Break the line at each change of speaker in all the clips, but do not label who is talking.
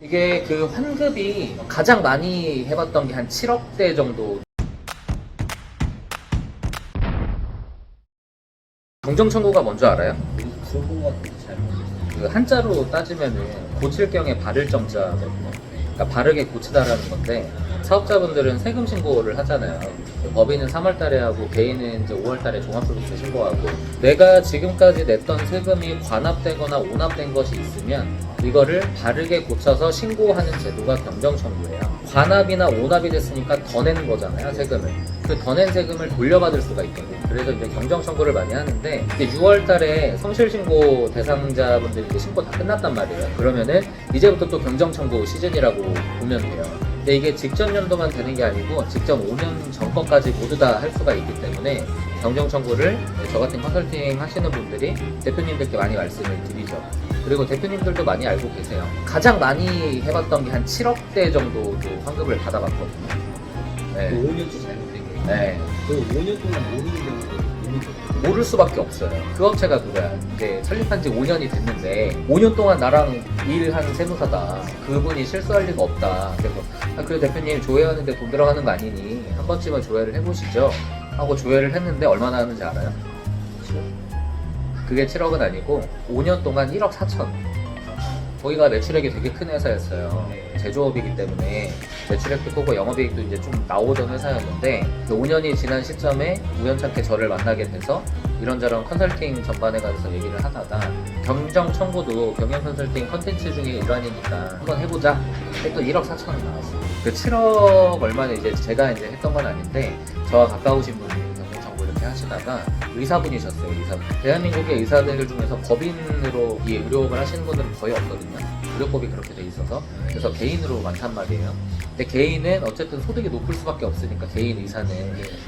이게 그 환급이 가장 많이 해봤던 게 한 7억대 정도. 경정청구가 뭔지 알아요?
들어본 것 같은데 잘 모르겠어요.
그 한자로 따지면은 고칠 경에 바를 정자거든요. 그러니까 바르게 고치다라는 건데, 사업자분들은 세금 신고를 하잖아요. 법인은 3월 달에 하고 개인은 이제 5월 달에 종합소득세 신고하고, 내가 지금까지 냈던 세금이 관합되거나 오납된 것이 있으면 이거를 바르게 고쳐서 신고하는 제도가 경정청구예요. 관합이나 오납이 됐으니까 더 내는 거잖아요, 세금을. 그 더 낸 세금을 돌려받을 수가 있거든요. 그래서 이제 경정청구를 많이 하는데, 이제 6월 달에 성실신고 대상자분들이 이제 신고 다 끝났단 말이에요. 그러면은 이제부터 또 경정청구 시즌이라고 보면 돼요. 근데 이게 직전 연도만 되는 게 아니고 직전 5년 전 것까지 모두 다 할 수가 있기 때문에 경정청구를 저 같은 컨설팅 하시는 분들이 대표님들께 많이 말씀을 드리죠. 그리고 대표님들도 많이 알고 계세요. 가장 많이 해봤던 게 한 7억대 정도도 환급을 받아봤거든요. 네.
5년째 잘못된 게.
네.
그 5년 동안 모르는 경우도 있는 거예요.
모를 수밖에 없어요. 그 업체가 누구야? 이제 설립한 지 5년이 됐는데 5년 동안 나랑 일한 세무사다. 그분이 실수할 리가 없다. 그래서 그래 대표님 조회하는데 돈 들어가는 거 아니니 한 번쯤은 조회를 해보시죠 하고 조회를 했는데 얼마나 하는지 알아요? 그게 7억은 아니고 5년 동안 1억 4천. 저희가 매출액이 되게 큰 회사였어요. 제조업이기 때문에 매출액도 크고 영업이익도 이제 좀 나오던 회사였는데, 5년이 지난 시점에 우연찮게 저를 만나게 돼서 이런저런 컨설팅 전반에 관해서 얘기를 하다가, 경정 청구도 경영 컨설팅 컨텐츠 중에 일환이니까 한번 해보자 했더니 1억 4천이 나왔어요. 그 7억 얼마는 이제 제가 이제 했던 건 아닌데, 저와 가까우신 분이 경정 청구 이렇게 하시다가 의사분이셨어요. 의사분. 대한민국의 의사들 중에서 법인으로 이 의료업을 하시는 분들은 거의 없거든요. 의료법이 그렇게 돼 있어서. 그래서 개인으로 많단 말이에요. 근데 개인은 어쨌든 소득이 높을 수밖에 없으니까, 개인 의사는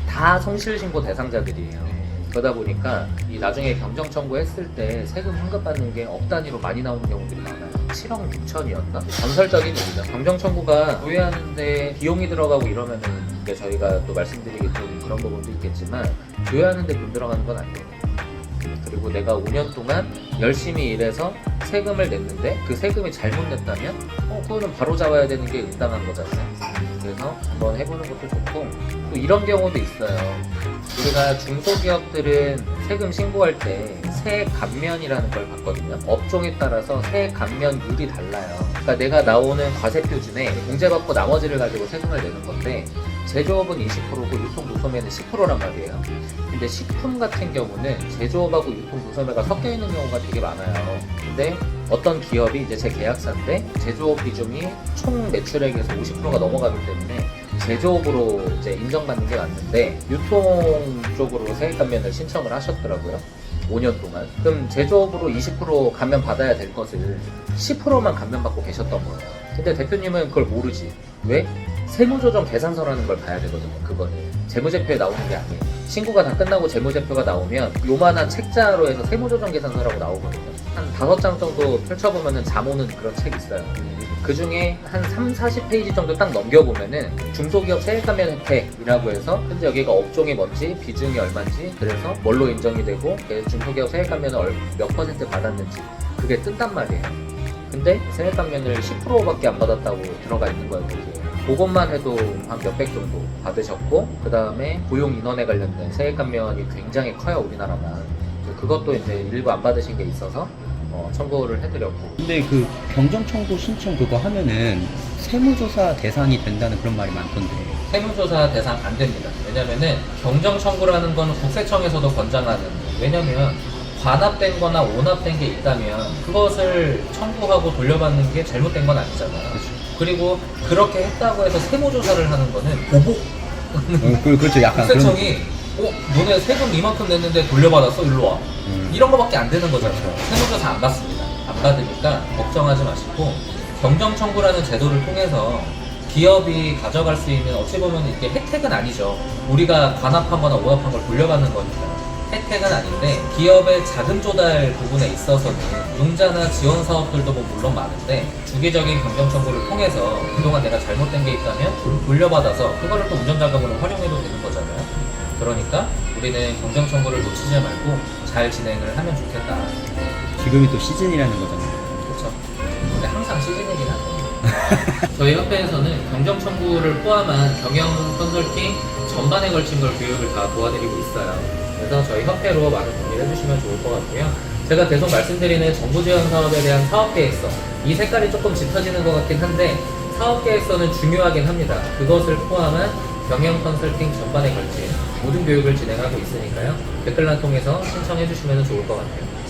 다 성실신고 대상자들이에요. 그러다 보니까 이 나중에 경정 청구했을 때 세금 환급 받는 게 억 단위로 많이 나오는 경우들이 많아요. 7억 6천이었나? 전설적인 얘기죠. 경정 청구가 조회하는데 비용이 들어가고 이러면은 이게 저희가 또 말씀드리기 좀 그런 부분도 있겠지만, 조회하는데 돈 들어가는 건 아니에요. 그리고 내가 5년 동안 열심히 일해서 세금을 냈는데 그 세금이 잘못 냈다면 그거는 바로 잡아야 되는 게 응당한 거잖아요. 그래서 한번 해보는 것도 좋고, 또 이런 경우도 있어요. 우리가 중소기업들은 세금 신고할 때 세액 감면이라는 걸 받거든요. 업종에 따라서 세액 감면율이 달라요. 그러니까 내가 나오는 과세표 중에 공제받고 나머지를 가지고 세금을 내는 건데, 제조업은 20%고 유통무소매는 10%란 말이에요. 근데 식품 같은 경우는 제조업하고 유통무소매가 섞여 있는 경우가 되게 많아요. 근데 어떤 기업이 이제 제 계약사인데 제조업 비중이 총 매출액에서 50%가 넘어가기 때문에 제조업으로 이제 인정받는 게 맞는데, 유통 쪽으로 세액 감면을 신청을 하셨더라고요. 5년 동안. 그럼 제조업으로 20% 감면 받아야 될 것을 10%만 감면 받고 계셨던 거예요. 근데 대표님은 그걸 모르지. 왜? 세무조정 계산서라는 걸 봐야 되거든요. 그거는 재무제표에 나오는 게 아니에요. 신고가 다 끝나고 재무제표가 나오면 요만한 책자로 해서 세무조정 계산서라고 나오거든요. 한 5장 정도 펼쳐보면은 잠 오는 그런 책이 있어요. 그 중에 한 40페이지 정도 딱 넘겨보면은 중소기업 세액감면 혜택이라고 해서 현재 여기가 업종이 뭔지, 비중이 얼마인지, 그래서 뭘로 인정이 되고 중소기업 세액감면을 몇 % 받았는지 그게 뜬단 말이에요. 근데 세액감면을 10%밖에 안 받았다고 들어가 있는 거예요, 거기에. 그것만 해도 한 몇백 정도 받으셨고, 그 다음에 고용 인원에 관련된 세액 감면이 굉장히 커요, 우리나라만. 그것도 이제 일부 안 받으신 게 있어서 청구를 해드렸고.
근데 그 경정 청구 신청 그거 하면은 세무조사 대상이 된다는 그런 말이 많던데.
세무조사 대상 안 됩니다. 왜냐면은 경정 청구라는 거는 국세청에서도 권장하는, 왜냐면 관합된 거나 오납된 게 있다면 그것을 청구하고 돌려받는 게 잘못된 건 아니잖아요. 그리고 그렇게 했다고 해서 세무조사를 하는 거는 보복.
그렇죠. 약간
국세청이 너네 세금 이만큼 냈는데 돌려받았어? 일로 와. 이런 거밖에 안 되는 거잖아요. 세무조사 안 받습니다. 안 받으니까 걱정하지 마시고, 경정 청구라는 제도를 통해서 기업이 가져갈 수 있는, 어찌 보면 이게 혜택은 아니죠. 우리가 관합한 거나 오납한 걸 돌려받는 거니까. 혜택은 아닌데, 기업의 자금 조달 부분에 있어서는 융자나 지원 사업들도 뭐 물론 많은데, 주기적인 경정 청구를 통해서 그동안 내가 잘못된 게 있다면 돌려받아서 그거를 또 운전자금으로 활용해도 되는 거잖아요. 그러니까 우리는 경정 청구를 놓치지 말고 잘 진행을 하면 좋겠다.
지금이 또 시즌이라는 거잖아요.
그렇죠. 근데 항상 시즌이긴 하죠. 저희 협회에서는 경정 청구를 포함한 경영 컨설팅 전반에 걸친 걸 교육을 다 도와드리고 있어요. 그래서 저희 협회로 많은 문의를 해주시면 좋을 것 같고요. 제가 계속 말씀드리는 정부 지원 사업에 대한 사업 계획서, 이 색깔이 조금 짙어지는 것 같긴 한데 사업 계획서는 중요하긴 합니다. 그것을 포함한 경영 컨설팅 전반에 걸친 모든 교육을 진행하고 있으니까요. 댓글란 통해서 신청해 주시면 좋을 것 같아요.